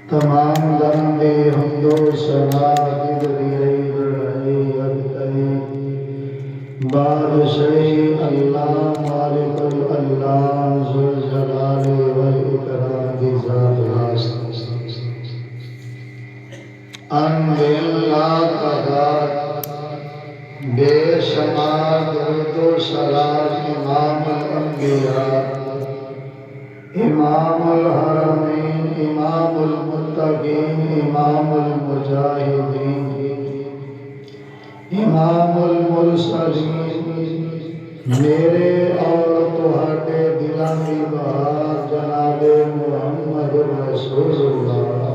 تمام بندے حمد و ثنا کبریائی بڑائی ابتئی بادشاہ اللہ مالک اللہ ذوالجلال والاکرام کی ذات واسطہ ان اللہ کا ذات بے شمار درود و سلام امام الانبیاء امام الحرمین امام المتقین امام المجاہدین امام المرسلین میرے اور تہاڈے دلاں دی بہار جناب محمد رسول اللہ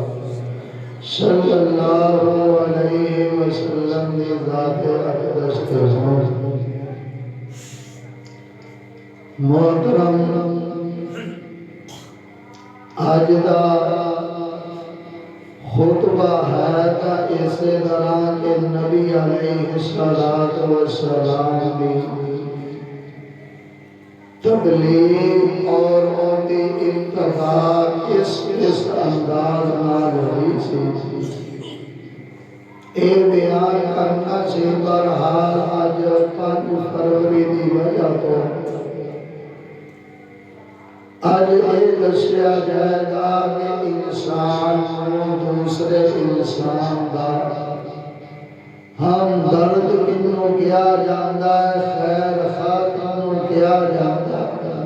صلی اللہ علیہ وسلم دی ذات اقدس تے ہوں۔ محترم آج دا خطبہ ہے تا اسی طرح کہ نبی علیہ السلام دی تبلیغ اور ان کی ابتدا اس انداز نال ہوئی سی اے بیان کرنا سی بہرحال آج 5 فروری دی وجہ تو آج یہ دسیا جائے گا کہ انسان کو دوسرے انسان دا ہم درد کنوں کیا جاندہ ہے خیر خواہ کنوں کیا جاندہ ہے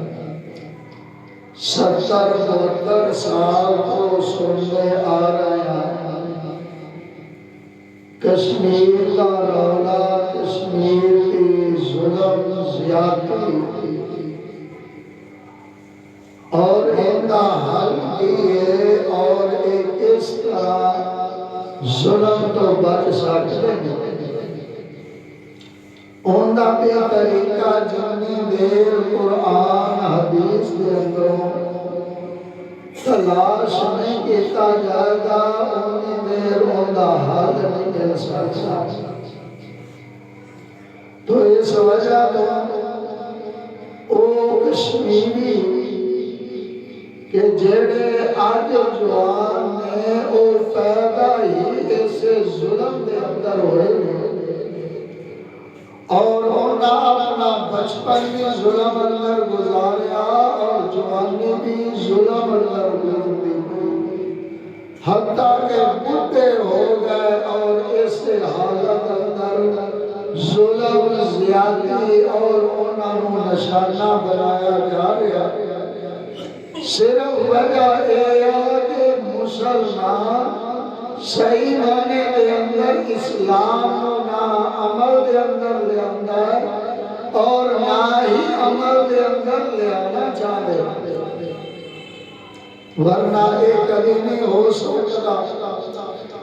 70-72 سال کو سننے آ رہے ہیں کشمیر کا رولا کشمیر کی ظلم زیادتی اور ان کا حل کیے اور ایک اس طرح ظلم تو بچ سکتے ہیں ان کا بھی طریقہ جنی دیر قرآن حدیث کے اندروں تلاش نہیں کیتا جائے گا انی دیر ان کا حل نہیں مل سکتا تو اس وجہ تو او کشمیری کہ جڑے آج جوان نے او پیدا ہی اسے ظلم دے اندر ہوئے اور انہاں اپنا بچپن بھی ظلم اندر گزاریا اور جوانی بھی ظلم اندر گزاری حتیٰ کہ بڈھے ہو گئے اور اس حالت اندر ظلم زیادتی اور انہوں نشانہ بنایا جا رہا صرف وجہ یہ کہ مسلمان صحیح معنی دے اندر اسلام نہ عمل دے اندر لے اندر اور نہ ہی عمل دے اندر لے آنا چاہتے ورنہ ایک کبھی نہیں ہو سکتا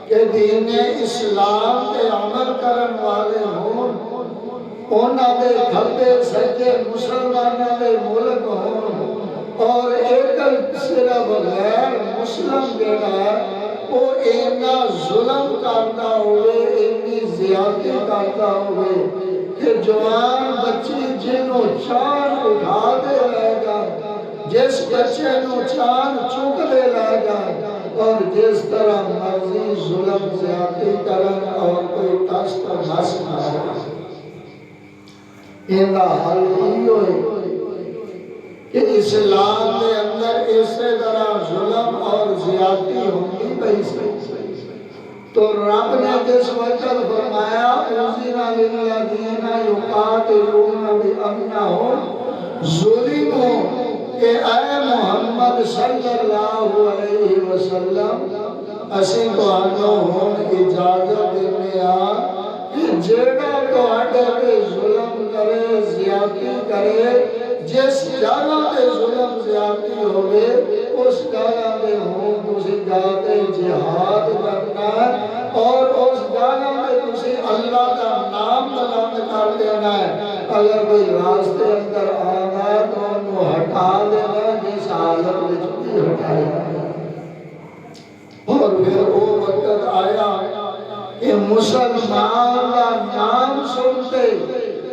کہ دین اسلام کے عمل کرن والے ہوں انہاں دے کھبے سجے مسلمانوں دے ملک ہوں اور ایکل صرف غیر مسلم جڑا ہے وہ اینا ظلم کرتا ہوئے اتنی زیادتی کرتا ہوئے کہ جوان بچی جنہوں چاند اٹھا دے لے گا جس بچے نو چاند چک دے لے گا اور جس طرح مرضی ظلم زیادتی کرن اور کوئی تست مس نہ ہو اینا حل ہی ہوئے کہ اسلام کے اندر اس طرح ظلم اور زیادتی ہوگی بھئی تو رب نے جس وقت فرمایا اُذِنَ لِلَّذِينَ يُقَاتِلُونَ بِأَنَّهُمْ ظُلِمُوا کہ اے محمد صلی اللہ علیہ وسلم اسی تو آنو ہون اجازت دینے آ کہ جیڑا تو آڈے پہ ظلم کرے زیادتی کرے جس جگہ پہ ظلم زیادتی ہوئے اس جگہ پہ ہوں تسی جاتے جہاد کرنا ہے اور اس جگہ پہ تسی اللہ کا نام بلند کر دینا ہے اگر کوئی راستے اندر آنا تو انہوں ہٹا دینا جس حالت میں چھوٹی ہٹایا اور پھر وہ وقت آیا کہ مسلمان کا نام سنتے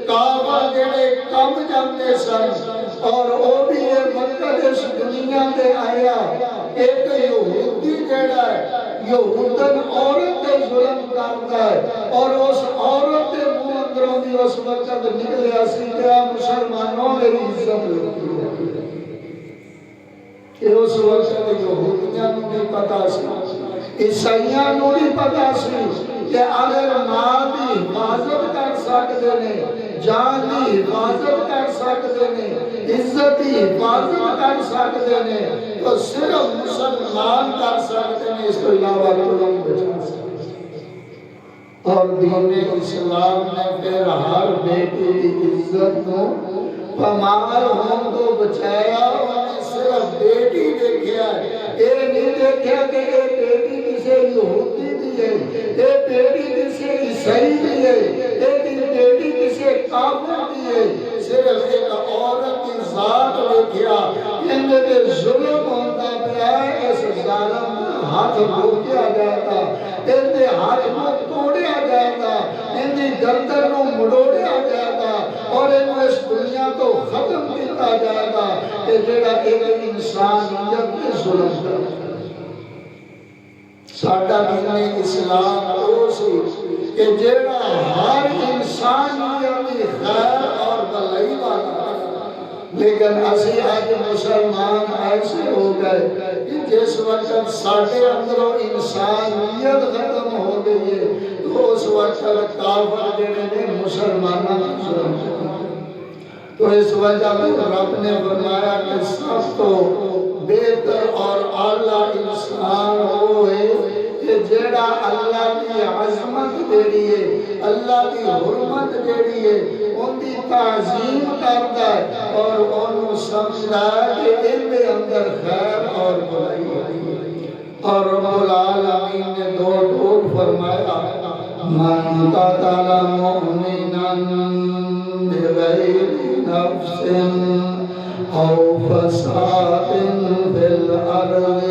کعبہ جڑے کم جاندے سن اور وہ بھی یہ مقصد اس دنیا دے آیا ایک یہودی جڑا ہے یہودن عورت تے ظلم کرتا ہے اور اس عورت کے منہ اندروں بھی اس وقت نکلیا سی کہ مسلمانوں میری عزت لگتی ہے کہ اس وقت یہودیاں نوں نہیں پتا سی عیسائیاں نوں نہیں پتا سی کہ اگر ماں دی حفاظت کر سکتے ہیں جان دی حفاظت کر سکتے ہیں عزت دی حفاظت کر سکتے ہیں تو صرف مسلمان کر سکتے ہیں اس کو علاوہ کوئی نہیں بچا سکتا اور دین اسلام نے پھر ہر بیٹی کی عزت کو پامال ہوں تو بچایا انہیں صرف بیٹی دیکھیا ہے یہ نہیں دیکھیا کہ یہ بیٹی کسے یہودی دی ہے یہ بیٹی کسے عیسائی دی ہے یہ بیٹی کسے کافر دی ہے صرف ایک عورت کی ذات دیکھیا ان میں ظلم ہوتا پیا اس ظالم ہاتھ روکیا جاتا ان کے ہاتھ کو توڑیا جاتا ان کی گردن کو مڑوڑیا جاتا اور ان اس دنیا کو ختم کیتا جاتا کہ جڑا ایک انسانیت کے ظلم کرتا ساڈا دین اسلام وہ سی کہ جڑا ہر انسانیت کی خیر اور بھلائی والا لیکن اسی آج مسلمان ایسے ہو گئے کہ جس وقت ساڈے اندروں انسانیت ختم ہو گئی ہے تو اس وقت کافر جڑے نے مسلمانوں کو ظلم کرتے تو اس وجہ میں رب نے فرمایا کہ سب تو بہتر اور اعلیٰ انسان وہ ہے کہ جڑا اللہ کی عظمت جیڑی ہے اللہ کی حرمت جیڑی ہے ان کی تعظیم کرتا ہے اور انہوں سمجھتا ہے کہ ان کے اندر خیر اور بھلائی ہے اور رب العالمین نے دو ٹوک فرمایا من قتل مؤمنا بغیر نفس او فساد فی الارض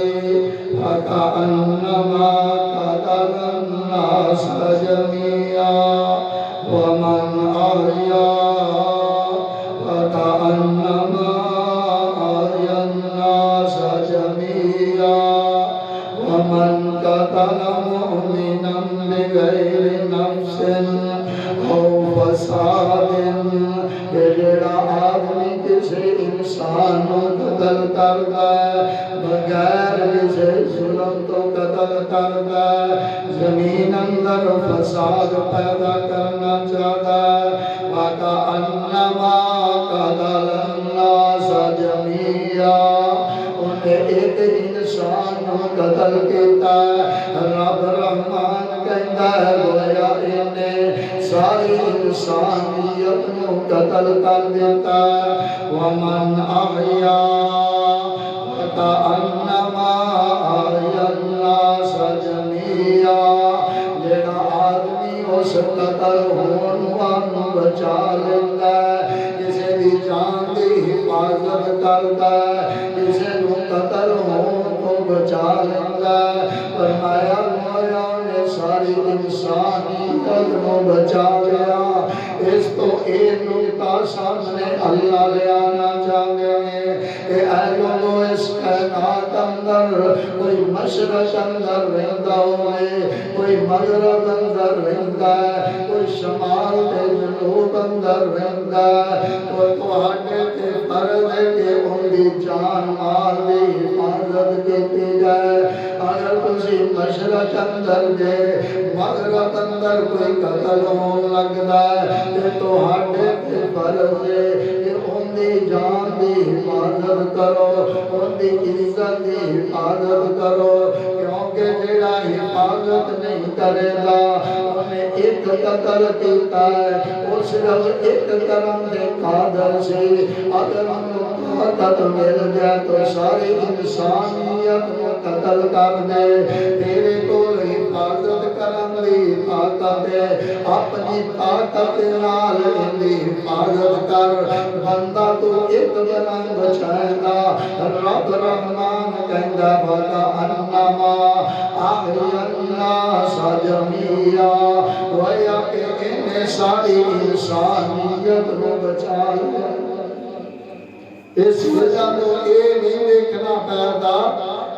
فکأنما قتل الناس جميعا ومن احیا فکأنما احیا الناس جميعا ومن قتل مؤمنا بغیر نفس او فساد جڑا آدمی کسی انسان کو قتل کرتا ہے بغیر کسی ظلم تو قتل کرتا ہے زمین اندر فساد پیدا کرنا چاہتا ہے وَكَأَنَّمَا قَتَلَ النَّاسَ جَمِيعًا انہیں ایک انسان کو قتل کیتا ہے رب رحمان کہتا ہے گویا انہیں ساری انسانیت کو قتل کر دیتا ہے وَمَنْ أَحْيَا فَكَأَنَّمَا أَحْيَا النَّاسَ جَمِيعًا جڑا آدمی اس قتل ہونوان بچا لیتا ہے کسی بھی جان کی حفاظت کرتا ہے کسی کو قتل ہون کو بچا لیتا ہے فرمایا مولا نے ساری انسانیت کو بچا لیا اس تو ایک نکتہ سامنے اللہ لے آنا چاہتے ہیں کہ اے لوگوں اس کائنات اندر کوئی مشرق اندر رہتا ہوئے کوئی مغرب اندر رہتا ہے کوئی شمال کے جنوب اندر رہتا ہے تو آگے کے فرد ہے کہ ان کی جان مال کی حفاظت کی جائے اگر کسی مشرق اندر دے مغرب اندر کوئی قتل ہون لگتا ہے تو آگے کے فرد ہے کہ ان کی جان کی حفاظت کرو ان کی عزت کی حفاظت کرو کیونکہ جڑا حفاظت نہیں کرے گا انہیں ایک قتل کیتا ہے وہ صرف ایک طرح سے قادر سے اگر انہوں طاقت مل جائے تو ساری انسانیت کو قتل کر دے تیرے کو حفاظت کرن دی طاقت ہے اپنی طاقت نال ان دی حفاظت کر بندہ تو ایک دن بچائے گا رب رحمان کہندا فَكَأَنَّمَا أَحْيَا النَّاسَ جَمِيعًا گویا کہ انہیں ساری انسانیت کو بچا لیا اس وجہ تو یہ نہیں دیکھنا پڑتا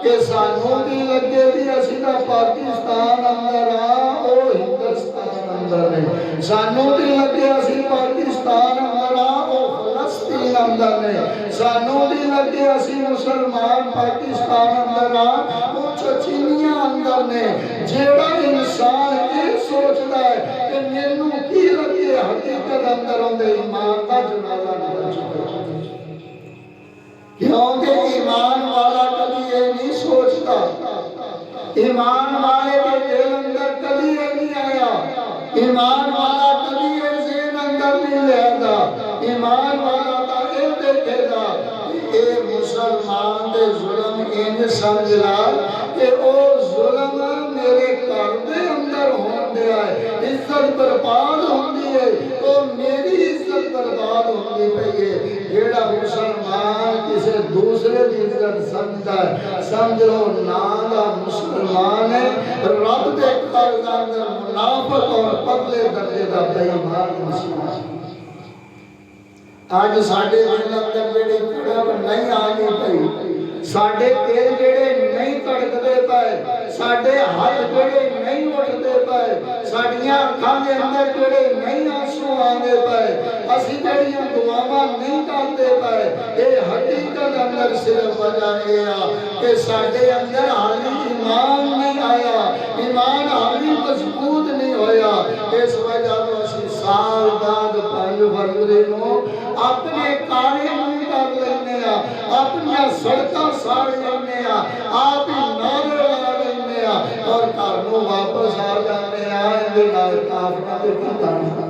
کہ سانوں بھی لگے بھی اسی دا پاکستان اندر وہ ہندوستان اندر نہیں، سانوں بھی لگے اسی پاکستان اندر وہ فلسطین اندر نہیں، سانوں بھی لگے اسی مسلمان پاکستان اندر وہ چچینیاں اندر نہیں۔ جیڑا انسان یہ سوچتا ہے کہ مینوں کی لگے حقیقت اندر ہوندے ایمان کا جنازہ نکل چکا، کیونکہ ایمان والا کبھی یہ نہیں سوچتا، ایمان والے کے دل اندر کبھی یہ نہیں آیا، ایمان والا کبھی یہ ذہن اندر نہیں لے آتا، ایمان والا تا یہ دیکھے گا کہ اے مسلمان دے ظلم انج سمجھ رہا کہ او ظلم میرے گھر دے اندر ہون دیا ہے، عزت برباد ہوندی ہے تو میری عزت برباد ہوندی پئی ہے۔ جیڑا مسلمان کسی دوسرے کی عزت سمجھتا ہے، سمجھ لو نالا مسلمان ہے، رب دے گھر دے اندر منافق اور پتلے درجے دا بے ایمان مسلمان۔ آج ساڈے دل اندر جڑی تڑپ نہیں آنی پئی، ساڈے دل جڑے نہیں تڑکدے پئے، ساڈے ہاتھ جڑے نہیں اٹھدے پئے، ساڈیاں اکھاں دے اندر جڑے نہیں آنسو آندے پئے، اسی جڑیاں دعاواں نہیں کردے پئے، اے حقیقت اندر صرف وجہ یہ آ کہ ساڈے اندر حالی ایمان نہیں آیا، ایمان حالی مضبوط نہیں ہویا۔ اس وجہ تو اسی سال بعد 5 فروری نو اپنے کارے نہیں کر لینے ہیں، اپنی سڑکاں ساڑ لینے ہیں، آپ ہی نعرے لگا لینے ہیں اور گھروں واپس آ جانے ہیں۔ اندے نال کافرہ تے پتہ نہیں،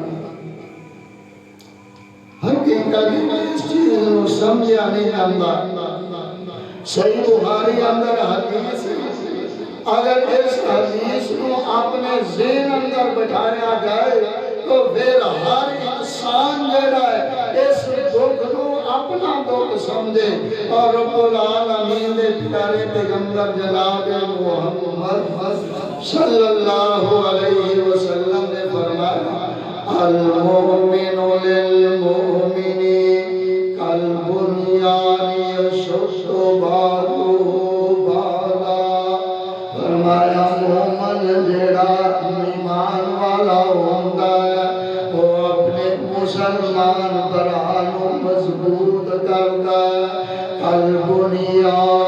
حقیقت میں اس چیز کو سمجھا نہیں جاندا۔ صحیح بخاری اندر حدیث، اگر اس حدیث کو اپنے ذہن اندر بٹھایا جائے تو پھر ہر انسان جڑا ہے اس دکھ کو اپنا دکھ سمجھے۔ اور رب العالمین دے پیارے پیغمبر جناب محمد صلی اللہ علیہ وسلم نے فرمایا المؤمن للمؤمن کالبنیان یشد بعضہ بعضا۔ فرمایا مومن جڑا ایمان والا ہوندا ہے وہ اپنے مسلمان برانوں مضبوط کردا ہے۔ البنیان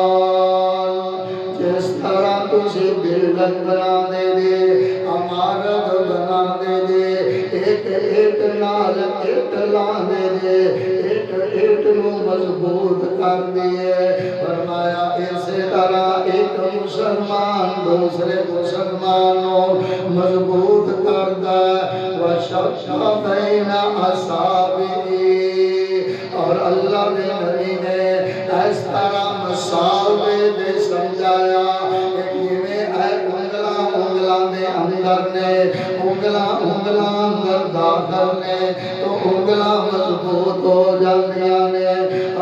جس طرح تسی بلڈنگ بنا دے، عمارت بنا دے، ایک نال ایک لانے دے، ایک نو مضبوط کر دیے۔ فرمایا اسی طرح ایک مسلمان دوسرے مسلمانوں مضبوط کردا ہے۔ وَشَقَّ بَيْنَ أَصَابِعِهِ، اور اللہ نے نبی نے اس طرح مثال دے سمجھایا کہ انگلاں دے اندر نے، انگلاں اندر داخل نے تو انگلاں مضبوط ہو جاندیاں نے۔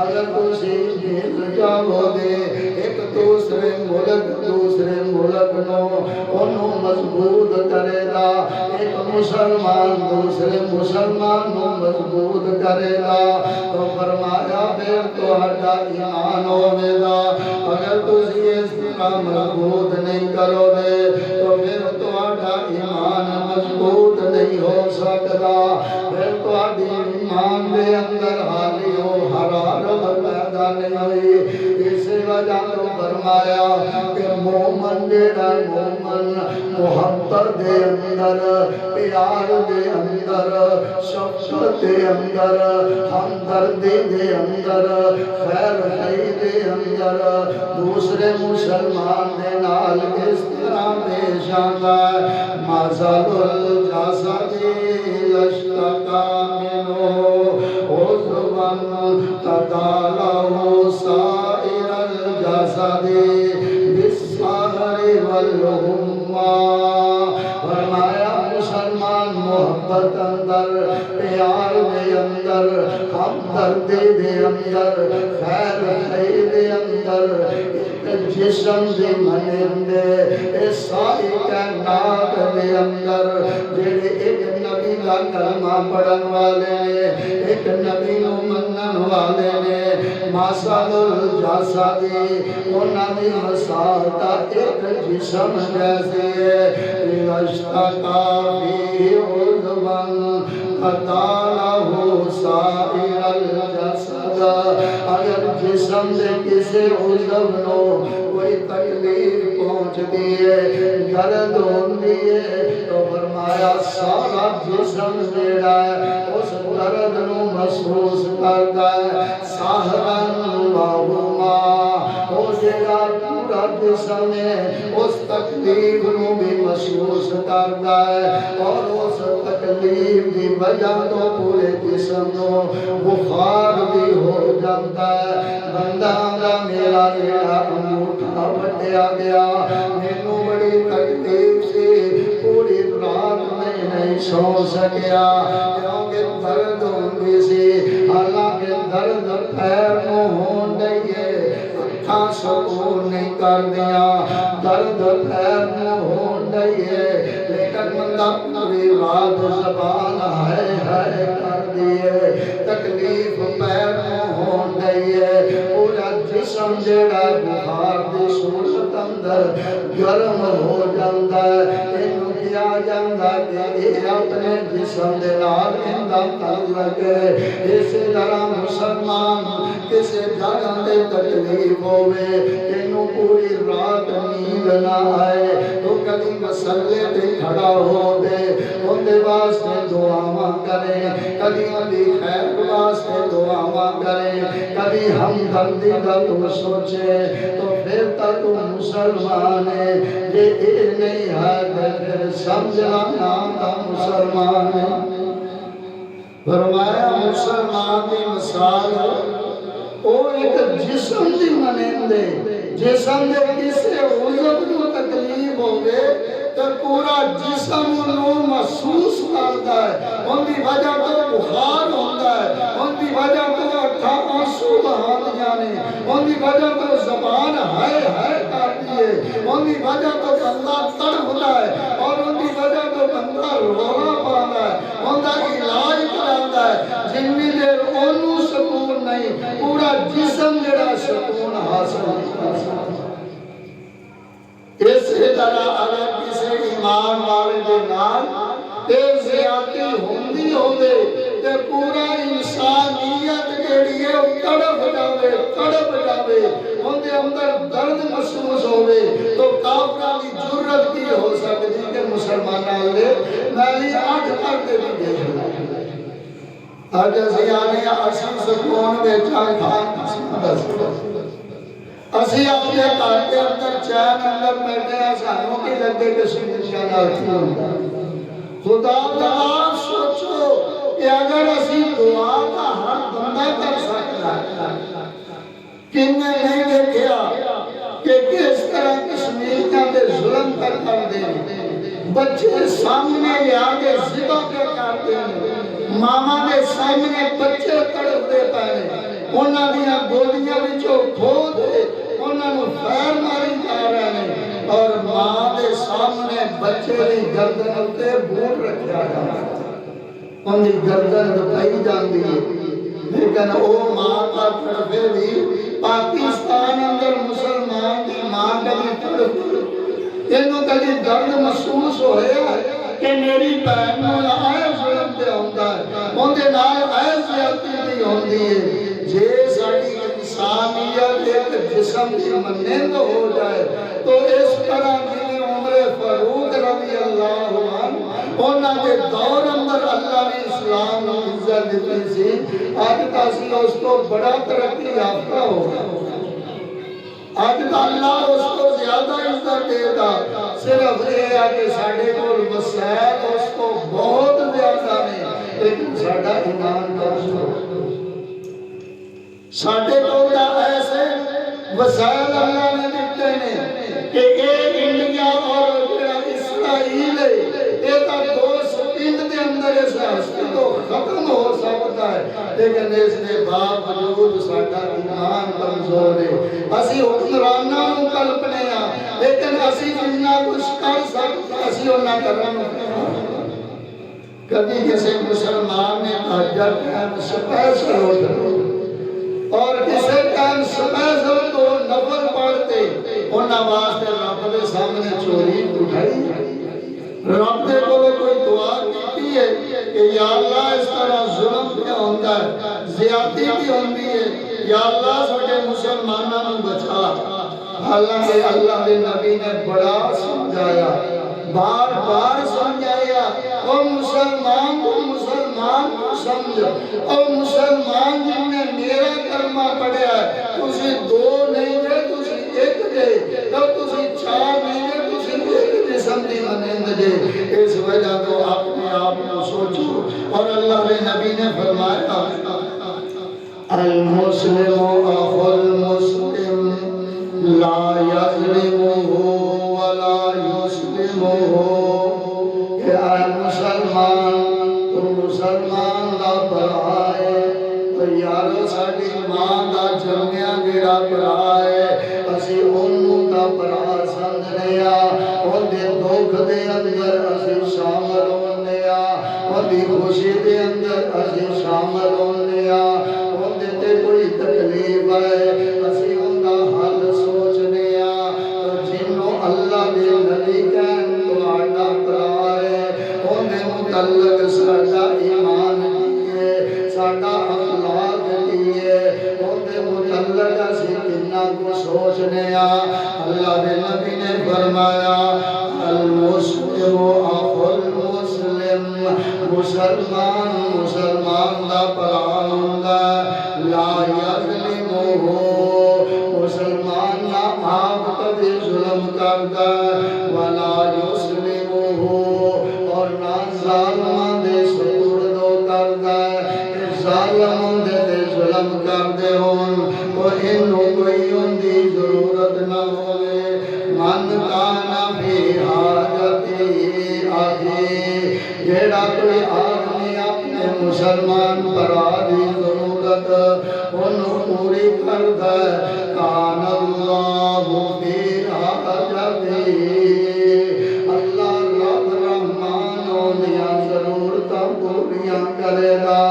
اگر تسی بھیج جاؤ گے ایک دوسرے ملک نو انہوں مضبوط کرے گا، ایک مسلمان دوسرے مسلمان نو مضبوط کرے گا، تو فرمایا پھر تو ہٹا ایمان ہوئے گا۔ اگر تسی اس طرح مضبوط نہیں کرو گے تو پھر تو ہٹا ایمان مضبوط نہیں ہو سکتا، پھر تو ہٹی ایمان دے اندر حالی ہو حرارت پیدا نہیں ہوئی۔ اسی وجہ تو فرمایا کہ مومن جیڑا مومن محبت دے اندر، پیار دے اندر، شفقت دے اندر، ہمدردی دے اندر، خیر خواہی دے اندر دوسرے مسلمان دے نال اس طرح پیش آتا ہے۔ مثل الجسد اشتکا منہ عضوا تداعی سائر الجسد بالسہر والحمى۔ فرمایا مسلمان محبت اندر، پیار دے اندر، ہمدردی دے اندر، خیر خواہی دے اندر، ایک جسم دے منندے اس ساری کائنات دے اندر جڑے ایک نبی دا کلمہ پڑھن والے نے ایک نبی نو منن والے نے ماسال الجاسدی انہاں دی مثال دا ایک جسم جیسے ہے اشتقا فی عضوان قطالہ سائر الجسد اگر جسم دے کسی عضو نو کوئی تکلیف پہنچ دیئے درد ہوندی ہے تو فرمایا سارا جسم جیڑا ہے اس درد نو محسوس کرتا ہے ساہرن وہما وہ جیڑا پورا جسم ہے اس تکلیف نو بھی محسوس کرتا ہے اور اس تکلیف کی وجہ تو پورے جسم نو بخار بھی ہو جاتا ہے بندہ دا میرا جیڑا انگوٹھا بٹیا گیا مینو بڑی تکلیف سے پوری رات میں نہیں سو سکیا کیونکہ درد ہوندی سی حالانکہ درد پیر نو ہون دئیے اکھاں سکون نہیں کر دیا درد پیر نو ہون دئیے لیکن بندہ پوری رات زبان ہے کر دیئے تکلیف پیر نو ہون دئیے پورا جسم جیڑا بخار دی صورت اندر گرم ہو جاندہ ہے انہوں کیا جاندہ کہ یہ اپنے جسم دے نال اندہ تعلق ہے اسی طرح مسلمان کسی جگہ دے تکلیف ہوئے انہوں پوری رات نیند نہ آئے تو کبھی مسئلے پہ کھڑا ہو دے ان دے واسطے دعا کریں کبھی ابھی خیر واسطے دعا کریں کبھی ہمدردی کا تو سوچے تو پھر تک تو مسلمان ہے یہ نہیں ہے پھر سمجھنا نام کا مسلمان ہے فرمایا مسلمان کی مثال وہ ایک جسم دی منندے جسم دے کسے عضو کو تکلیف ہوگے تو پورا جسم انہوں محسوس کرتا ہے ان دی وجہ تو بخار ہوتا ہے ان دی وجہ تو اٹھا آنسو بہان جانے ان دی وجہ تو زبان ہے کرتی ہے ان دی وجہ تو بندہ تڑپتا ہے اور ان دی وجہ تو بندہ رونا پاتا ہے ان دا علاج کراتا ہے جنی دیر انہوں سکون نہیں پورا جسم جڑا سکون حاصل نہیں کرتا اسی طرح اگر کسی ایمان والے دے نال تے زیادتی ہوندی ہوندے تے پورا انسانیت جیڑی ہے تڑپ جاوے اندے اندر درد محسوس ہوئے تو کافرہ کی جرت کی ہو سکتی کہ مسلمانہ لے میلی آٹھ کرتے بھی دیکھ آج زیانے اسی سکون میں چاہے کھان اسی اپنے کار کے اندر چین اندر بیٹھے ہیں سانوں کی لگے کہ سنگل شانا خدا تعالیٰ سوچو کہ اگر اسی دعا کا ہر بندہ کر سکتا ہے کن نے نہیں دیکھیا کہ کس طرح کشمیریاں دے ظلم کر دیں بچے سامنے لے آگے ذبح کر دیں ماما دے سامنے بچے تڑپ دے پہنے انہاں دیا گولیاں بچو کھو دے انہاں نو خیر ماری جا رہے ہیں اور ماں دے سامنے بچے دی گردن ہوتے بوٹ رکھیا جا رہا ہے ان دی گردن دکھائی جان دی لیکن او ماں کا طرفے دی پاکستان اندر مسلمان دی ماں کبھی طرف انہوں کبھی درد محسوس ہوئے کہ میری بہن نو آئے ظلم دے ہوندہ ہے ان دے نال آئے زیادتی بھی ہوندی ہے جے ساڑی انسانیت ایک جسم کی منند ہو جائے تو اس طرح جنہیں عمر فاروق رضی اللہ عنہ انہاں کے دور اندر اللہ نے اسلام نے عزت دیتی سی آج تاسی اس کو بڑا ترقی یافتہ ہوگا آج تا اللہ اس کو زیادہ عزت دیتا صرف یہ ہے کہ ساڑھے کو مسائل اس کو بہت زیادہ نہیں لیکن ساڑھا ایمان کا ساڑھے کو ایسے وسائل اللہ نے دیتے ہیں کہ ایک انڈیا اور اسرائیل ایک دو سپیند کے اندر ایسے ہستی تو ختم ہو سکتا ہے لیکن اس نے باوجود ساڑھا ایمان کمزور ہے اسی حکمرانہ کلپنے ہیں لیکن اسی جنہ کچھ کر سکتا اسی انہاں کرنا کبھی کسی مسلمان نے تہجد ٹائم سپیشل اٹھے اور کسی ٹائم سپیشل تو نفل پڑھتے انہاں واسطے رب دے سامنے چوری اٹھائی رب دے کو کوئی دعا کی ہے کہ یا اللہ اس طرح ظلم پہ ہوتا ہے زیادتی بھی ہوتی ہے یا اللہ ساڈے مسلمانوں بچا حالانکہ اللہ کے نبی نے بڑا سمجھایا بار بار سمجھایا او مسلمان کو مسلمان کو سمجھ او مسلمان جن نے میرا کلمہ پڑھیا ہے تسی دو نہیں دے تسی ایک دے تو تسی چار نہیں دے تسی ایک جسم دی مانند دے اس وجہ تو اپنے آپ کو سوچو اور اللہ کے نبی نے فرمایا المسلم اخو المسلم لا یظلمہ ولا یسلمہ کہ اے مسلمان تو مسلمان دا بھرا ہے تو یارو ساڈی ماں دا جمیا جڑا بھرا ہے اسی اونوں دا بھرا سمجھنے آ اون دے دکھ دے اندر اسی شامل ہونے آ اون دی خوشی دے اندر اسی شامل ہونے آ اون دے تے کوئی تکلیف ہے اسی اون دا حل سوچنے آ تو جنوں اللہ دے نبی کہن تہاڈا بھرا ہے اون دے متعلق ساڈا ایمان کیے ساڈا اخلاق کیے اون دے متعلق اسی کتنا کو سوچنے آ اللہ دے نبی نے فرمایا المسلم اخو المسلم مسلمان مسلمان دا بھرا ہوندا لا یظلمہ مسلمان نہ آپ کبھی ظلم کردا ولا یسلمہ اور نہ ظالم دے سپردو کردا ظالم دے ظلم کردے ہون تو انہوں کوئی ان دی ضرورت نہ ہوئے من کانا بھی حاجتی آگے جیڑا کوئی آدمی اپنے مسلمان برا دی ضرورت انہوں پوری کردہ کان اللہ بھی حاجتی اللہ رب رحمانوں دیا ضرورتاں پوریاں کرے گا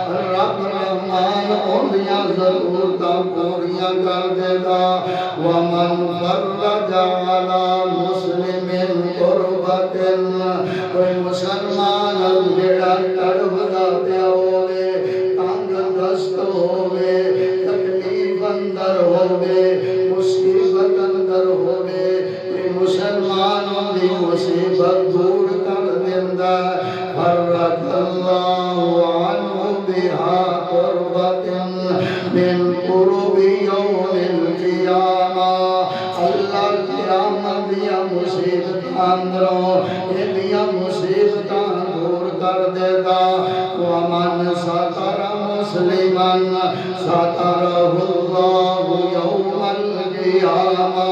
رب رحمان اندیاں ضرورتاں پوریاں کر دے گا وَمَنْ فَرَّجَ عَلَى مُسْلِمٍ قُرْبَةٍ کوئی مسلمان جڑا تڑپدا پیا ہوے تنگ دست ہوے تکلیف اندر ہوے مصیبت اندر ہوے کوئی مسلمان دی مصیبت دور کر دیندا فرج اللہ عنہ بہا قربۃ من قرب یوم القیامہ اللہ قیامت دیا مصیبت اندروں یہ مصیبتاں دور کر دیتا ومن ستر مسلما سترہ اللہ یوم القیامہ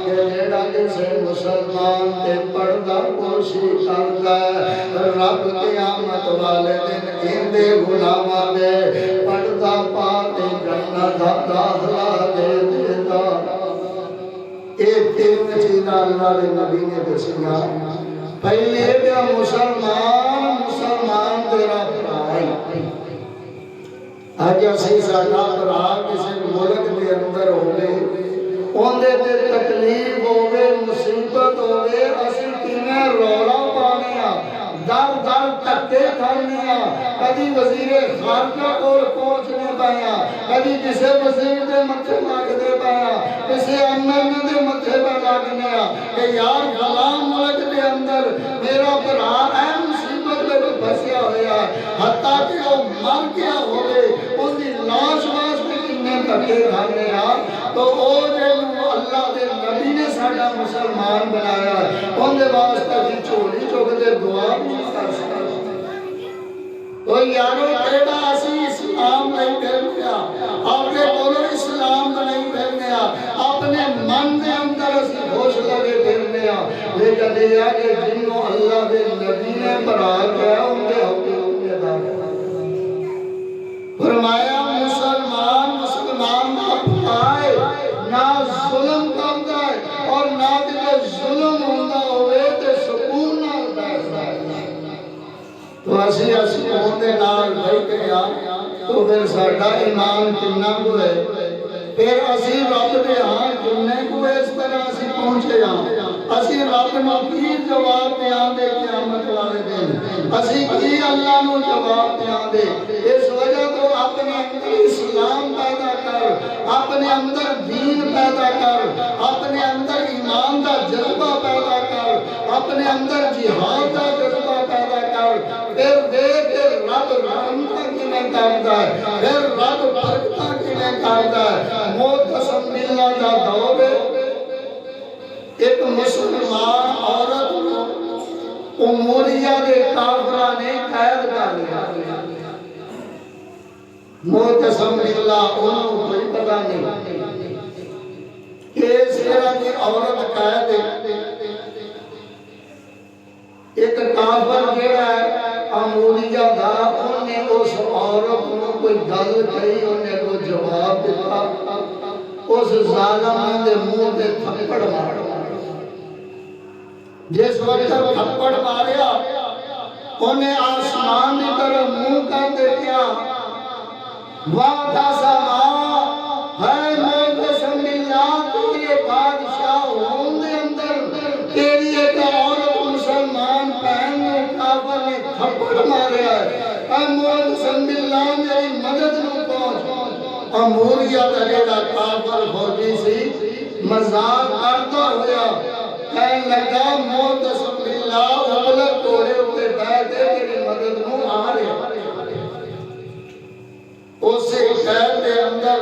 کہ جڑا کسی مسلمان تے پردہ پوشی کرتا ہے رب قیامت والے دن اندے غلامہ دے پردہ پاتے جنت داخلہ دے دیتا ایک تین چیزہ اللہ دے نبی نے دسیا پہلے بیا مسلمان تیرا بھرائی آج اسی ساڈا بھرا کسی ملک کے اندر ہوگے اندے تے تکلیف ہوگے مصیبت ہوگے اسی کیویں رولا پانے در در تکے کھانے کدی وزیر خارجہ کول پہنچنے پایا کدی کسی وزیر دے متھے لگدے پایا کسی ایم دے متھے پہ لگنے کہ یار فلاں ملک دے اندر میرا بھرا اے مصیبت میں پھسیا ہوا حتیٰ کہ وہ مر گیا ہوئے ان دی لاش واسطے کتنے تکے کھانے تو وہ جو اللہ دے نبی نے ساڈا مسلمان بنایا ان دے واسطے بھی چولی چوکتے دعا بھی کر سکتا تو یارو کہتا اسی اسلام نہیں پھیلیا اپنے بولو اسلام نہیں پھیلیا اپنے من دے اندر اسی خوش لگے پھیلیا لیکن یہ ہے کہ جنہوں اللہ دے نبی نے برا کیا ان کے حقوق میں داخل فرمایا مسلمان نہ پائے نہ ظلم کرتا ہے اور نہ ظلم ہوتا ہوئے تو سکون نہ ہوتا ہے اسی اسکول دے نال بیٹھے ہاں تو پھر ساڈا ایمان کنا کو ہے، پھر اسی رب دے ہاں کنے کو اس طرح اسی پہنچے ہاں، اسی رب نو کی جواب دیاں دے قیامت والے دن، اسی کی اللہ نو جواب دیاں دے۔ اس وجہ تو اپنے اندر اسلام پیدا کر، اپنے اندر دین پیدا کر، اپنے اندر ایمان دا جذبہ پیدا کر، اپنے اندر جہاد دا جذبہ پیدا کر، پھر دیکھ رب رحمتہ کی میں کرتا ہے، پھر رب برکتہ کی میں کرتا ہے۔ معتصم باللہ دا دور ایک مسلمان عورت اموریہ دے کافرہ نے قید کر لیا، معتصم باللہ انہوں کوئی پتہ نہیں کہ اس طرح کی عورت قید ہے۔ ایک کافر جیڑا ہے اموریہ دا، انہیں اس عورت کو کوئی گل کہی، انہیں کو جواب دیتا، اس ظالم دے منہ دے تھپڑ مارا۔ جس وقت تھپڑ ماریا انہیں آسمان کی طرف منہ کر دے دیا، وَعْدَ سَمَا ہے معتصم باللہ تیرے بادشاہ ہون دے اندر تیری ایک عورت مسلمان پہن نے کافر نے تھپڑ ماریا ہے، اے معتصم باللہ میری مدد نو پہنچ۔ اموریہ کا جیڑا کافر فوجی سی مذاق کرتا ہویا کہنے لگا معتصم باللہ ابلک کوڑے ہوئے بیٹھے تیری مدد نو آ رہے۔ اسے قید دے اندر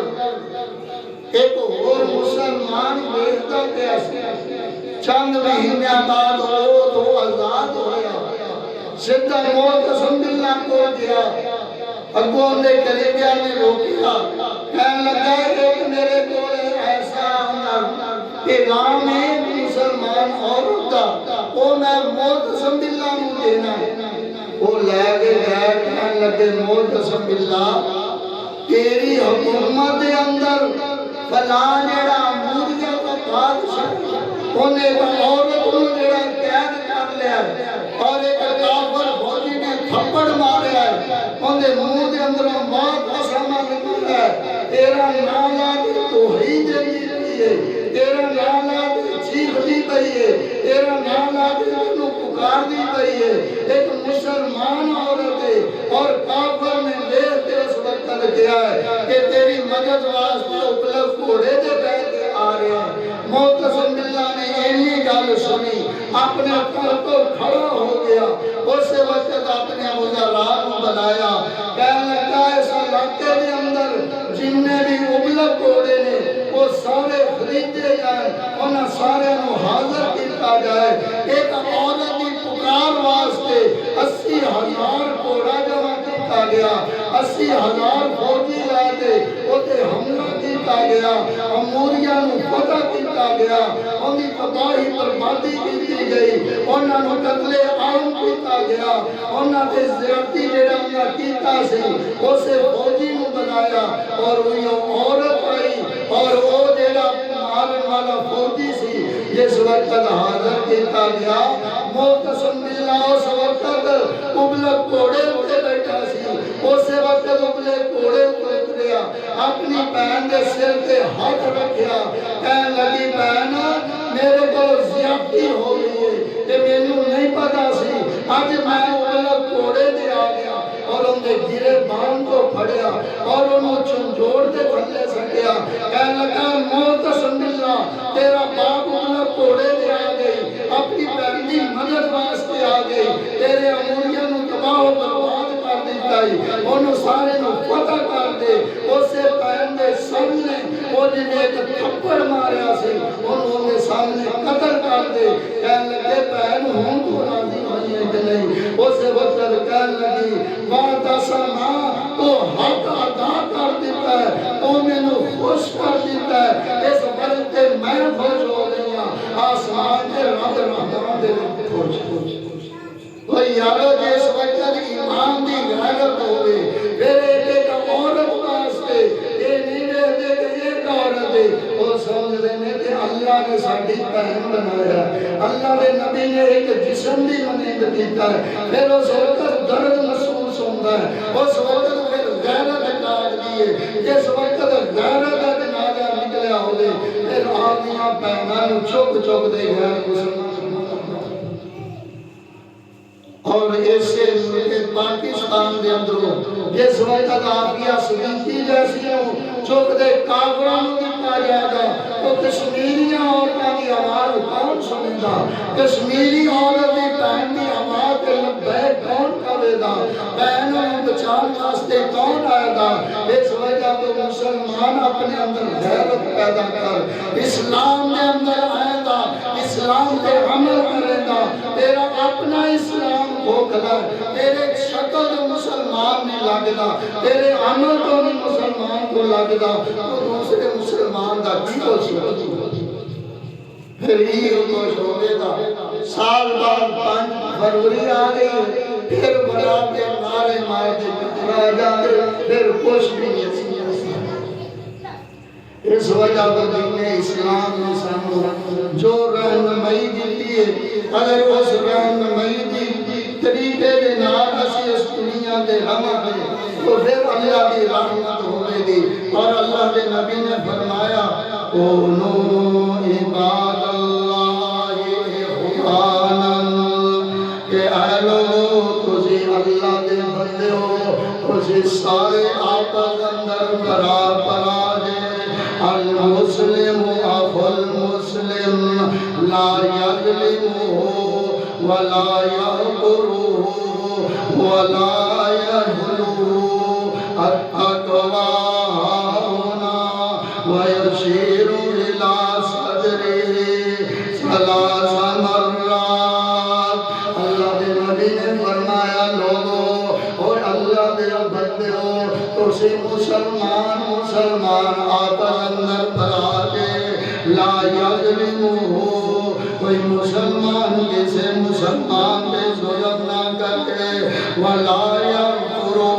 ایک اور مسلمان بیٹھتا گیا، چند مہینے بعد وہ تو آزاد ہویا، سدھا معتصم باللہ کو گیا، اگوں نے کلیجہ نے روکیا، کہنے لگا ایک میرے کو ایسا پیغام ہے مسلمان عورت کا، وہ میں معتصم باللہ نو دینا ہے۔ وہ لے کے گئے، کہنے لگے معتصم باللہ تیری حکومت دے اندر فلاں جیڑا اموریہ کا بادشاہ انہیں ایک عورت کو جیڑا قید کر لیا اور ایک کافر فوجی نے تھپڑ ماریا ہے، انہیں منہ دے اندر موت کا سامان نکل ہے، تیرا نالا دی توحید جیتی ہے، تیرا نالا دی چیخ دی پئی ہے، تیرا نالا دی انہوں پکار دی پئی ہے، ایک مسلمان عورت ہے اور کافر نے دیکھ کے اس وقت کیا ہے کہ تیری مدد واسطے اپلب کوڑے دے بیٹھے آ رہے ہیں۔ معتصم باللہ نے اینی گل سنی، اپنے پر تو کھڑا ہو گیا، اس وقت اپنے وزراء کو بنایا، کہنے لگا اس علاقے کے اندر جننے بھی اپلب کوڑے نے وہ سارے خریدے جائیں، انہیں سارے نو حاضر کیتا جائے۔ ایک عورت کی پکار واسطے 80,000 کوڑا جمع کیتا گیا، 80,000 فوجی لائے دے اوتے حملہ کیتا گیا، اموریہ نو فتح کیتا گیا، انہی تباہی بربادی کیتی گئی، انہاں نو قتل عام کیتا گیا، انہاں تے زیادتی جیڑا انہاں کیتا سی اسے فوجی نو بنایا اور وہی عورت آئی اور وہ جیڑا مارن والا فوجی سی جس وقت حاضر کیتا گیا۔ معتصم باللہ اس وقت ابلک کوڑے اٹھے بیٹھا سی، اس وقت ابلے کوڑے اتریا، اپنی بہن دے سر تے ہاتھ رکھیا، کہنے لگی بہن میرے کو زیادتی ہو گئی ہے کہ میں نے نہیں پتا سی، آج میں ابلک کوڑے دے آ گیا اور ان دے گرے بان کو پھڑیا اور انہوں چنجوڑ دے تھلے سکیا، کہنے لگا معتصم باللہ تیرا باپ ابلک کوڑے دے آ گئی، اپنی بہن دی مدد واسطے آ گئی، تیرے اموریہ نو تباہ و برباد کر دیتا ہی، انہوں سارے نو فتح کر دے، اسے بہن دے سامنے وہ جنہیں ایک تھپڑ ماریا سی انہوں نے سامنے قتل کر دے، کہنے لگے بہن ہوں تو راضی ہوئی ہے کہ نہیں، اسے وقت کہنے لگی وعدہ سما تو حق ادا کر دیتا ہے، تو میں نو خوش کر دیتا ہے، اس بلتے میں خوش ہو گئی ہوں، آسمان کے رب رحمان دے خوش خوش تو یارو جس وقت ایمان دی غیرت ہوئے پھر ایک عورت واسطے یہ نہیں رہتے کہ ایک عورت ہے، وہ سمجھ لینے کہ اللہ نے ساڑھی بہن بنایا، اللہ نے نبی نے ایک جسم بھی منید کیتا ہے، پھر اس وقت درد محسوس ہوتا ہے اس وقت پھر غیرت جاگدی ہے جس وقت غیرت کا جنازہ نکلیا ہوئے پھر آدمیاں بہنوں چک چک دے غیر مسلمان اور ایسے ملک پاکستان دے اندروں جس وقت آفیہ صدیقی جیسی ہوں چک دے کافرانوں کی پا جائے گا تو کشمیریاں عورتوں کی آواز کون سنے گا کشمیری عورت کی بہن کی آواز کے لبیک کون کرے گا بہنوں بچان واسطے کون آئے گا اس وجہ تو مسلمان اپنے اندر غیرت پیدا کر اسلام کے اندر آئے گا اسلام کے عمل کرے گا تیرا اپنا اسلام بھوکلا تیرے شکل مسلمان نہیں لگتا تیرے عمل تو نہیں مسلمان کو لگتا تو دوسرے مسلمان دا کی کوشش پھر عید کو شعبے دا سال بعد 5 فروری آ گئی پھر بڑا کے نعرے مار کے ٹکرا جائے پھر کچھ بھی نہیں اس وجہ پر دین اسلام نے سانو جو رہنمائی دیتی ہے اگر اس رہنمائی دی طریقے دے نال اسی اس دنیا دے رہاں گے تو پھر اللہ کی رحمت ہوے گی اور اللہ کے نبی نے فرمایا کونوا عباد اللہ اخوانا کہ اے لوگو تسی اللہ دے بندے ہو تسی سارے آپس اندر برابر جے المسلم اخو المسلم لا یظلمہ ولا يغفره ولا يهلو التقوى هنا ويشير إلى صدره 3 مرات اللہ دے نبی نے فرمایا لوگو اور اللہ دے بندے ہو تو سے مسلمان آپس اندر بھرا کے لا یظلمہ کوئی مسلمان کسے مسلمان پہ ظلم نہ کرے ولا یغفرہ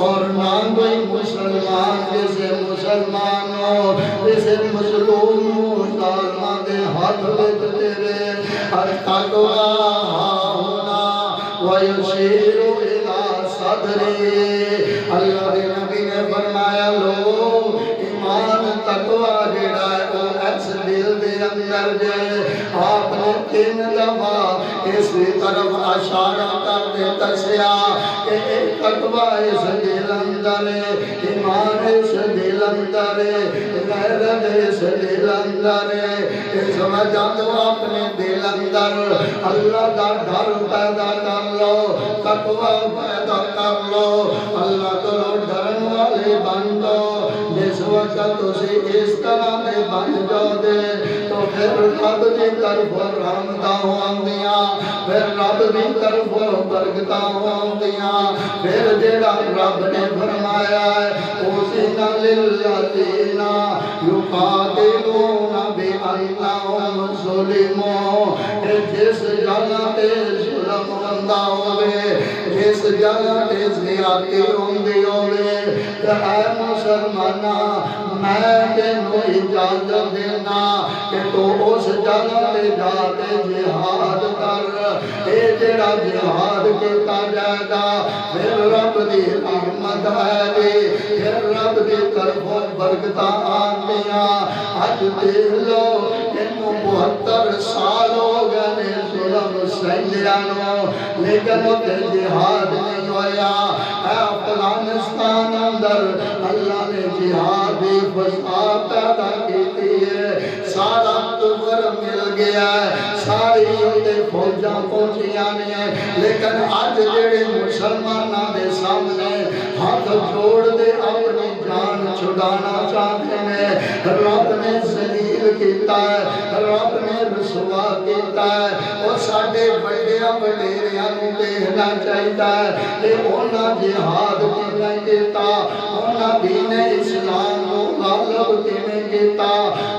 اور نہ کوئی مسلمان کسے مسلمان ہو کسے مظلوم ہو ظالمہ دے ہاتھ لیتے رہے التقوی ہاہنا ویشیر الی صدری اللہ کے نبی نے فرمایا لوگ ایمان تقوی جڑا ہے وہ ایس دل دے اندر جائے آپ نے 3 دفعہ اس طرف اشارہ کرتے تسیا کہ ایک تقوی اس دل اندر ہے ایمان اس دل اندر ہے غیرت اس دل اندر ہے اس وجہ تو اپنے دل اندر اللہ کا ڈر پیدا کر لو تقوی پیدا کر لو اللہ کو ڈرن والے بن دو جس وقت تسی اس طرح میں بن جاؤ دے تو پھر رب دی طرف رحمتاں ہوندیاں پھر رب دی طرف برکتاں ہوندیاں پھر جڑا رب نے فرمایا ہے اذن للذین یقاتلون بانہم ظلموا کہ جس جگہ تے ظلم ہوندا ہوے جس جگہ تے زیادتی ہوندی ہوے تے اے مسلماناں میں تینوں اجازت دینا کہ تو اس جگہ تے جا کے جہاد کر اے جڑا جہاد کیتا جائے گا پھر رب دی رحمت ہے پھر رب دی طرفوں برکتاں آندیاں اج دیکھ لو اینوں 72 سال ہو گئے نے ظلم سہندیاں نو لیکن تے جہاد نہیں ہویا اے افغانستان اندر اللہ نے جہادی فساد پیدا کیتی ہے سارا کفر مل گیا ہے ساری ہوتے فوجاں پہنچیاں نہیں لیکن آج جڑے مسلماناں دے سامنے ہاتھ جوڑ دے اپنی جان چھڑانا چاہتے ہیں رب نے ذلیل کیتا ہے رب نے رسوا کیتا ہے اور ساڈے بڑیاں وڈیریاں نوں دیکھنا چاہیدا ہے کہ انہاں جہاد کیویں کیتا انہاں دین اسلام نوں غالب کیویں کیتا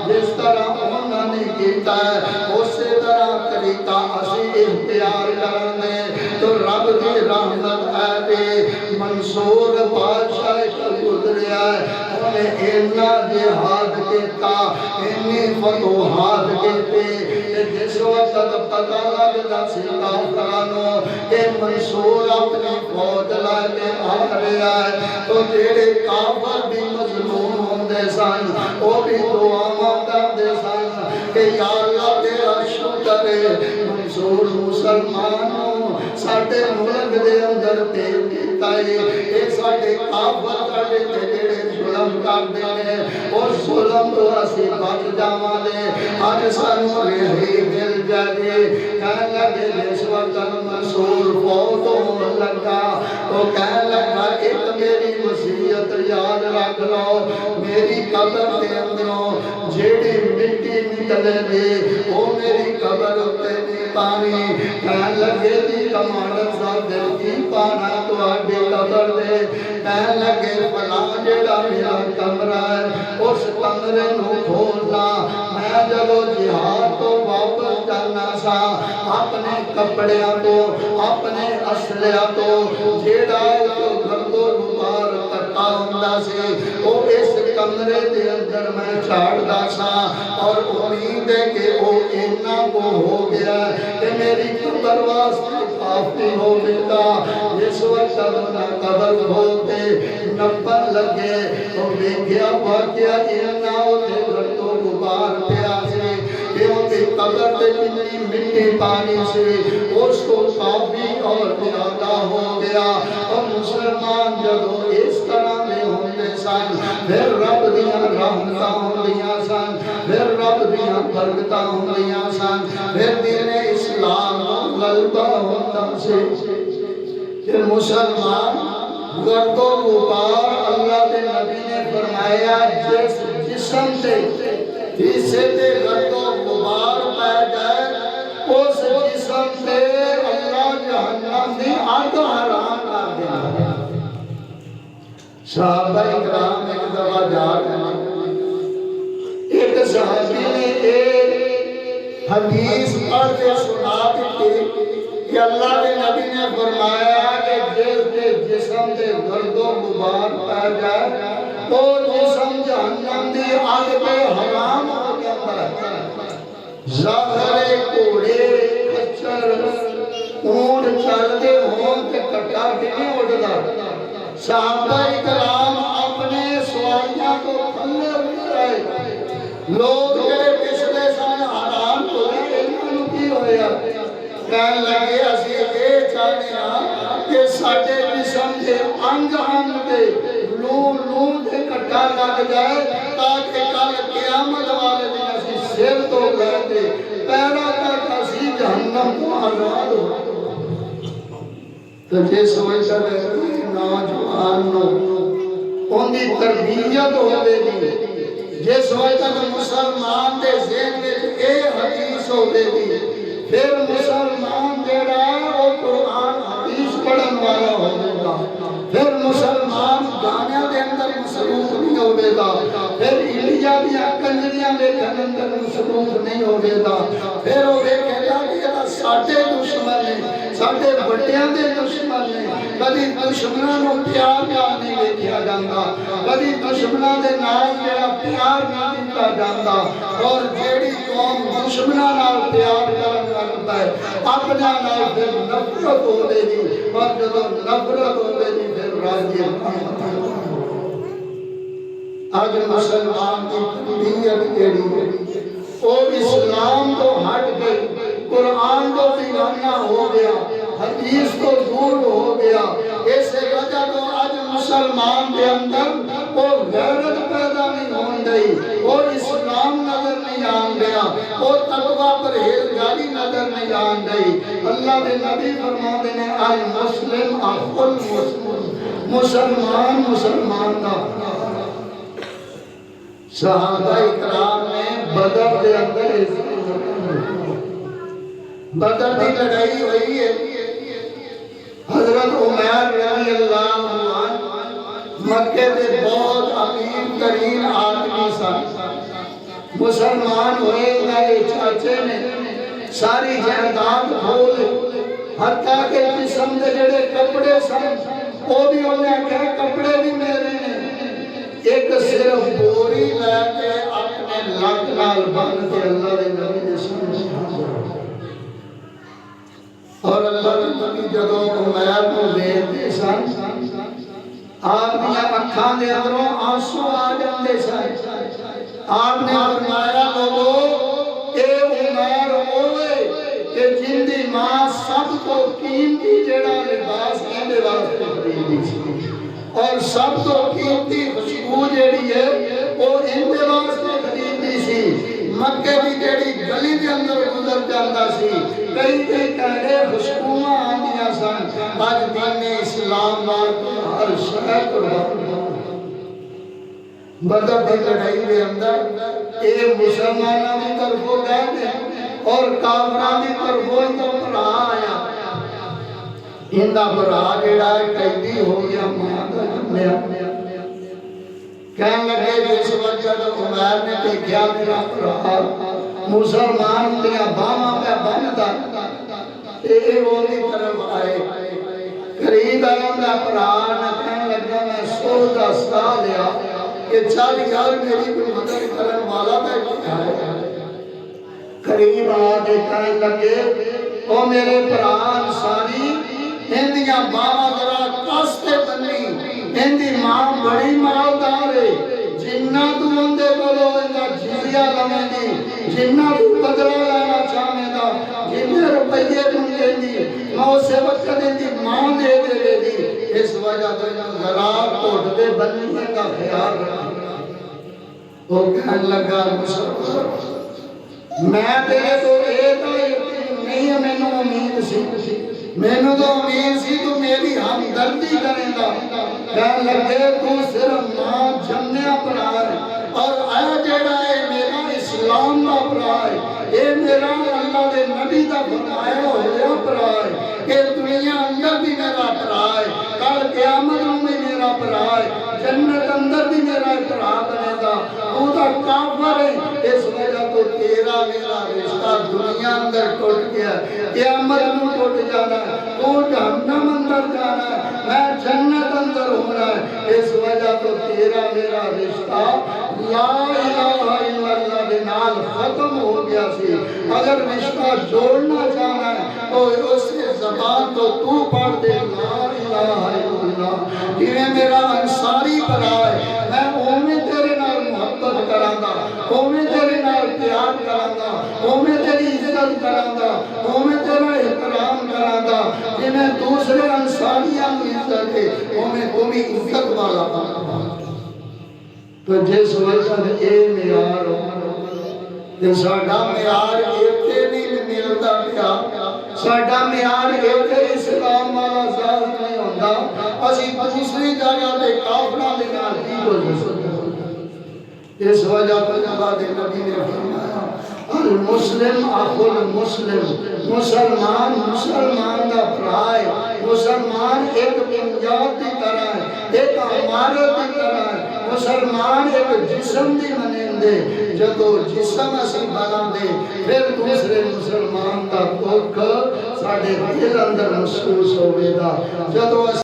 جس طرح انہاں نے کیتا ہے اسی طرح طریقہ اسی اختیار کرنے تو رب کی رحمت ہے منصور بادشاہ گزریا ہے انہیں اتنا جہاد کیتا اتنی فتوحات کیتے جس وقت پتہ لگدا سی کافرانو کہ منصور اپنی فوج لا کے آ رہا ہے تو جڑے کافر بھی مظلوم ہوندے سن وہ بھی دعاواں کردے سن کہ یا اللہ تیرا شکر ہے منصور مسلمانوں ساڈے ملک دے اندر تے کیتا ہے اے ساڈے کافر ساڈے تے جڑے ظلم کردے نے او ظلم تو اسی بچ جاواں گے اج سانوں رہائی مل جائے کہن لگے جس وقت منصور فوت ہون لگا تو کہن لگا ایک میری وصیت یاد رکھ لو میری قبر دے اندروں جیڑی مٹی نکلے گی وہ میری قبر تے نہیں پانی کہن لگے دی کمانڈر صاحب دل کی پانا تو آڈے قبر دے کہن لگے فلاں جیڑا میرا کمرہ ہے اس کمرے نو کھولنا میں جب جہاد تو واپس جانا سا اپنے کپڑیاں تو اپنے اسلحہ تو جیڑا گھردو غبار کرتا ہوندا سی وہ اس کمرے دے اندر میں چھاڑدا سا اور امید ہے کہ وہ اتنا کو ہو گیا کہ میری قبر واسطے کافی ہوگی گا جس وقت انہاں قبر کھولتے نپن لگے تو دیکھیا واقعہ اتنا ہوتے گھردو غبار پیا سے کہ ان کی قبر تے کتنی مٹی پانی سے اس کو کافی اور زیادہ ہو گیا اور مسلمان جب اس طرح میں ہوندے سن پھر رب دیاں رحمتاں ہوندیاں سن پھر رب دیاں برکتاں ہوندیاں سن پھر دین اسلام غلبہ ہوندا سے کہ مسلمان گرد و غبار اللہ دے نبی نے فرمایا جس جسم سے حصے دے گرد و غبار پہ جائے اس جسم سے اللہ جہنم دی آگ حرام کر دیا صحابہ اکرام ایک دفعہ جا رہے ایک صحابی نے ایک حدیث پڑھ کے سنا دی کہ اللہ کے نبی نے فرمایا کہ جسم دے گرد و غبار پہ جائے تو جسم جہنم دی آگ پہ حرام ہو جاتا ہے ظاہر گھوڑے کچر اونٹ چلتے ہوں کہ کٹا بھی نہیں اڑتا صحابہ اکرام اپنے سواریاں کو تھلے ہوئے رہے لوگ جڑے پچھلے سال حرام ہوئے انہوں کی ہویا کہنے لگے اسی یہ چاہتے ہیں کہ ساڑھے جسم کے انگ انگ دے لون دے کٹا لگ جائے تاکہ کل قیامت والے دن اسی سر تو گئے دے پیرا تک اسی جہنم کو آزاد ہو تو جس وجہ سے نوجوان ان کی تربیت ہوئے دی جس وجہ سے مسلمان دے ذہن میں اے حدیث ہوئے دی پھر مسلمان جڑا ہے وہ قرآن حدیث پڑھن والا ہوئے گا پھر مسلمان گانے دے اندر مصروف نہیں ہوئے گا پھر انڈیا دیا کنجریاں دے اندر مصروف نہیں ہوئے گا پھر وہ کہتا کہ ساڑھے دشمن نے ساڑھے بڑیاں دے دشمن نے کدی دشمنوں نو پیار نال نہیں دیکھا جاندہ کدی دشمنوں دے نال جڑا پیار نہیں دیتا جاندہ اور جیڑی قوم دشمنوں نال پیار کرتا ہے اپنا نال پھر نفرت ہو دے دی اور جب نفرت ہو دے دی پھر راضی آج مسلمان کی تربیت کیڑی ہے اور اسلام تو ہٹ گئی قرآن تو دیوانہ ہو گیا حدیث تو دور ہو گیا اس وجہ تو آج مسلمان کے اندر وہ غیرت پیدا نہیں ہون گئی وہ اسلام نظر نہیں آن گیا وہ تقوی پرہیزگاری نظر نہیں آن گئی اللہ کے نبی فرماتے ہیں آج مسلم اخل مسلمان مسلمان کا صحابہ اکرام نے بدر کے اندر بدر کی لڑائی ہوئی ہے حضرت عمر رضی اللہ عنہ مکہ کے بہت امیر ترین آدمی سن مسلمان ہوئے میرے چاچے نے ساری جائیداد کھول حتیٰ کہ جسم دے جڑے کپڑے سن وہ بھی انہیں کہے کپڑے بھی میرے نے ایک صرف بوری لے کے اپنے لگ نال بن کے اللہ نے جدو عمیر کو ویکھدے سن آپ دیا اکھاں دے اندروں آنسو آ جاندے سن آپ نے فرمایا لوگو اے عمیر ہوئے کہ جن دی ماں سب کو قیمتی جڑا لباس اندے واسطے خریدی سی اور سب تو قیمتی خوشبو جیڑی ہے وہ اندے واسطے خریدی سی مکے دی جیڑی گلی دے اندر گزر جاندا سی کئی کہڑے خوشبوواں آندیاں سن اج دین اسلام نال ہر شے قربان بدر دی لڑائی دے اندر اے مسلماناں دی طرفوں گئے اور کافراں دی طرفوں تو بھرا آیا اندہ بھرا جڑا قیدی ہو گیا ماں دا جمیا کہنے لگے جس وقت جب عمیر نے دیکھا میرا بھرا مسلمان دیا باواں پہ بندا اے وہی طرف آئے قریب آیا دا بھرا نہ کہنے لگا میں سو دا ستا لیا کہ چل یار میری کوئی مدد کرن والا بیٹھا ہے قریب آ کے کہنے لگے او میرے پران ساری اندیاں باواں ذرا کاستے بنی اندی ماں بڑی مالدار ہے جنہ تو اندے بولو اندہ جزیہ لمیں دی جنہ تو بدلہ لینا چاہنے دا جنہ روپیے دنگے دی میں اسے وقت اندی ماں دے دے دی اس وجہ تو ذرا کوٹ دے بننے کا خیال رکھا وہ کہنے لگا مسلمان میں تیرے تو ایک نہیں ہے میں نے امید سی میں نے تو امید سی تو میری ہمدردی کریں گا کہنے لگے تو صرف ماں جمنیا پر آئے اور اے جیڑا ہے میرا اسلام کا پر آئے اے میرا اللہ دے نبی کا فرمایا ہوا پر آئے کہ دنیا اندر بھی میرا پر آئے کل قیامت میں میرا پر آئے جنت اندر بھی میرا پر آنے دا تو دا کافر ہے اس وجہ تو تیرا میرا رشتہ دنیا اندر ٹوٹ گیا قیامت میں ٹوٹ جانا تو جہنم اندر جانا میں جنت اندر ہونا اس وجہ تو تیرا میرا رشتہ لا الہ الا اللہ دے نال ختم ہو گیا سی اگر رشتہ جوڑنا چاہنا ہے تو اس زبان تو پڑھ دے لا الہ الا اللہ جنہیں میرا انصاری پر آئے میں اومیں تیرے نال محبت کرانگا اومیں تیرے نال پیار کرانگا اومیں تیری عزت کرانگا اومیں تیرا احترام کرانگا جنہیں دوسرے انصاریاں کی عزت ہے اومیں کوئی عزت والا کرانگا تو جس وجہ اے میار کہ ساڑھا میار ایتے نہیں ملتا پیا ساڑھا میار ایتے اسلام والا ذات نہیں ہوتا اسی دوسری جگہ دے کافرہ دینا کی ہو سکتا اس وجہ پر اللہ دے نبی نے فرمایا المسلم اخو المسلم مسلمان مسلمان دا پرائے مسلمان ایک بنیاد دی طرح ہے ایک عمارت دی طرح ہے مسلمان ایک جسم دی منندے جدو جسم اسی بناندے پھر دوسرے مسلمان دا دکھ ساڑھے دل اندر محسوس ہوئے گا جدو